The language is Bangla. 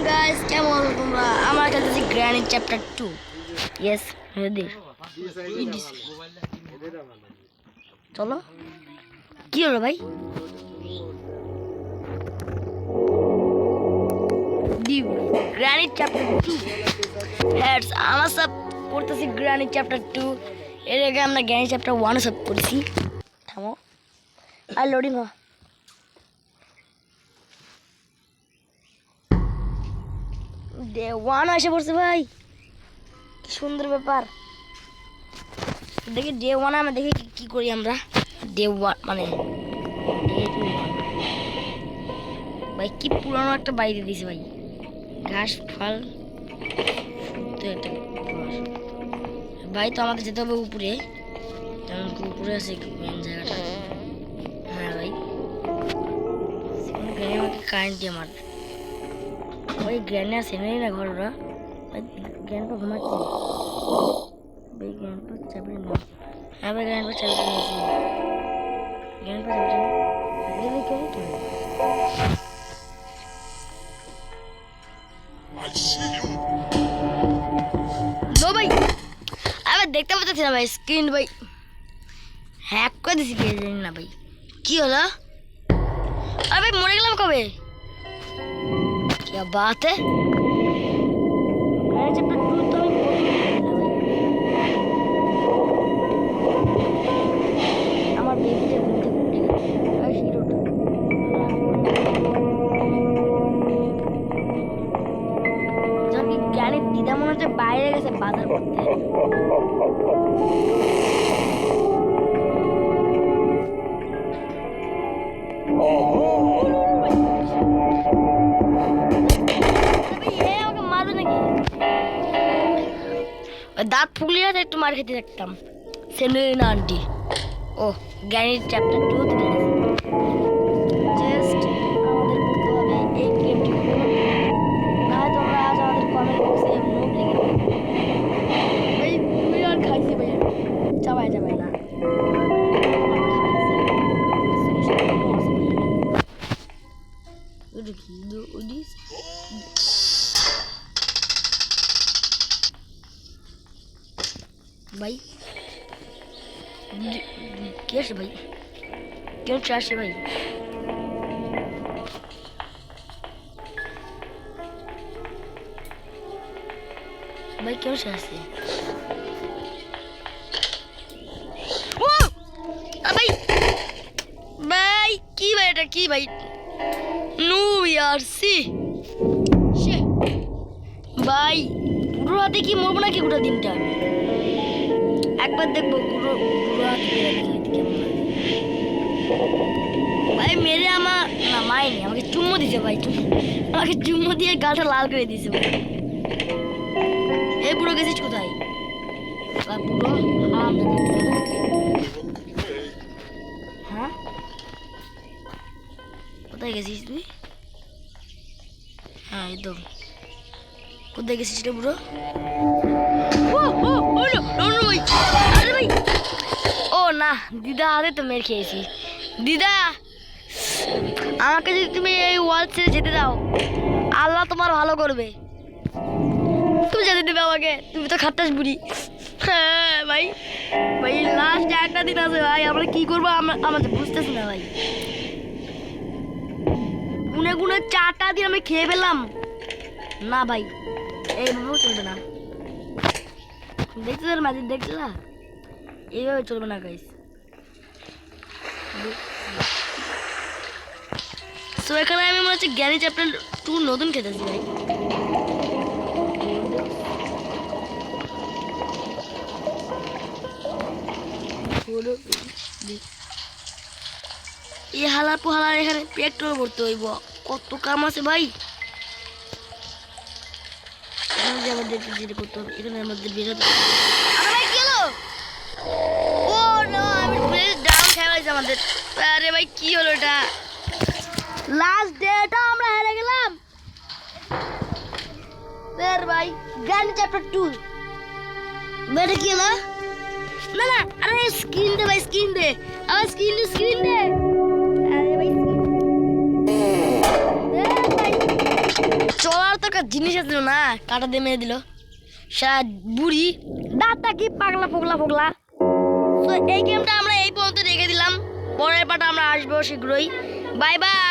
guys, কেমন আছো তোমরা? আমার কাছে গ্র্যানি চ্যাপ্টার 2। Yes, ready. চলো। কি হলো ভাই? Due granny chapter 2। হেডস আমরা সব পড়তেছি গ্র্যানি চ্যাপ্টার 2। এর আগে আমরা গ্র্যানি চ্যাপ্টার 1 সব পড়ছি। থামো। আর লোডিং হ। ডে 1 এসে পড়ছে ভাই, কি সুন্দর ব্যাপার। দেখি ডে 1 আমরা দেখি কি করি আমরা। ডে 1 মানে ভাই কি পুরানো একটা বাড়ি দিয়েছে ভাই, ঘাস ফল শুদ্ধ একটা ভাই। তো আমাদের যেতে হবে উপরে, তেমন উপরে আছে মেন জায়গাটা। হ্যাঁ ভাই, আমাকে কারেন্ট দিয়ে মারবে ওই জ্ঞানে আছে নেই না ঘর। ওরা জ্ঞান পা ঘুমাচ্ছি ভাই, জ্ঞান পা চাবি না। হ্যাঁ ভাই, জ্ঞান পা চাবি নিয়েছি। জ্ঞান পা চাবি ভাই। আবার দেখতে পাচ্ছি না ভাই, স্ক্রিন ভাই হ্যাক করে দিছি, কে জানি না ভাই কি হলো। আরে ভাই মরে গেলাম কবে? কি বাত है? আমার বেবিটা ঘুরতে ঘুরতে আর হিরোটা যদি জ্ঞানের দিদা মনে হচ্ছে বাইরে গেছে বাজার করতে। দাঁত ফুলিয়ে একটু মার খেতে দেখতাম সেলিনা আন্টি। ও জ্ঞানী চ্যাপ্টার 2 থেকে জাস্ট আমাদের করতে হবে এই গেমটি। না তোমরা আজ আমাদের কমেন্ট বক্সে নোট লিখে দেবে ভাই। তুই আর খাইছি ভাই, চাবাই যাবে না। भाई कैसे भाई, क्यों चाहे भाई? भाई क्यों चाहे? भाई भाई की भाई এটা কি ভাই? নো यार सी ভাই পুরো হাতে কি মরবো নাকি গোটা দিনটা? একবার দেখবো পুরো পুরো হাতে ভাই মেরে আমার না মাইনি, আমাকে চুম্মো দিছে ভাই। আমাকে চুম্মো দিয়ে গালটা লাল করে দিয়েছে ভাই। এই বুড়ো গেছিস কোথায়? বুড়ো হ্যাঁ কোথায় গেছিস তুই? হ্যাঁ একদম কোথায় গেছিস রে বুড়ো? আরে ভাই ও না, দিদা হাতে তো মেরে খেয়েছি। দিদা আমাকে যদি তুমি এই ওয়াল ছেড়ে যেতে দাও, আল্লাহ তোমার ভালো করবে। তুমি যেতে দেবে আমাকে, তুমি তো খাট্টাস বুড়ি। হ্যাঁ ভাই ভাই লাস্ট একটা দিন আছে ভাই, আমরা কি করবো আমাদের বুঝতেছি না ভাই। গুনে গুনে 4টা দিন আমি খেয়ে ফেললাম না ভাই, এইভাবেও চলবে না। দেখতে ম্যাজিক দেখতে না, এইভাবে চলবে না গাইস। তো এখানে আমি মনে হচ্ছে জ্ঞানী চ্যাপ্টার 2 নতুন খেতেছি ভাই। এই হালা পোহালার এখানে পেট্রোল ভরতে হইব, কত কাম আছে ভাই। যেটা করতে হবে এখানের মধ্যে বেরোতে। ও নো, আমি ডাউন খেয়ে আমাদের। আরে ভাই কি হলো এটা? লাস্ট ডেটা আমরা হেরে গেলাম ভাই। জ্ঞানী চ্যাপ্টার 2 বেটা কি হলো? না না আরে স্ক্রিন দে ভাই, স্ক্রিন দে, আমার স্ক্রিন দে। আরে ভাই চলার তো একটা জিনিস আছিল না, কাটা দিয়ে মেরে দিল। সা বুড়ি দাঁতটা কি পাগলা ফোগলা ফোগলা। তো এই গেমটা আমরা এই পর্যন্ত রেখে দিলাম, পরের পাটা আমরা আসবো শীঘ্রই। Bye bye.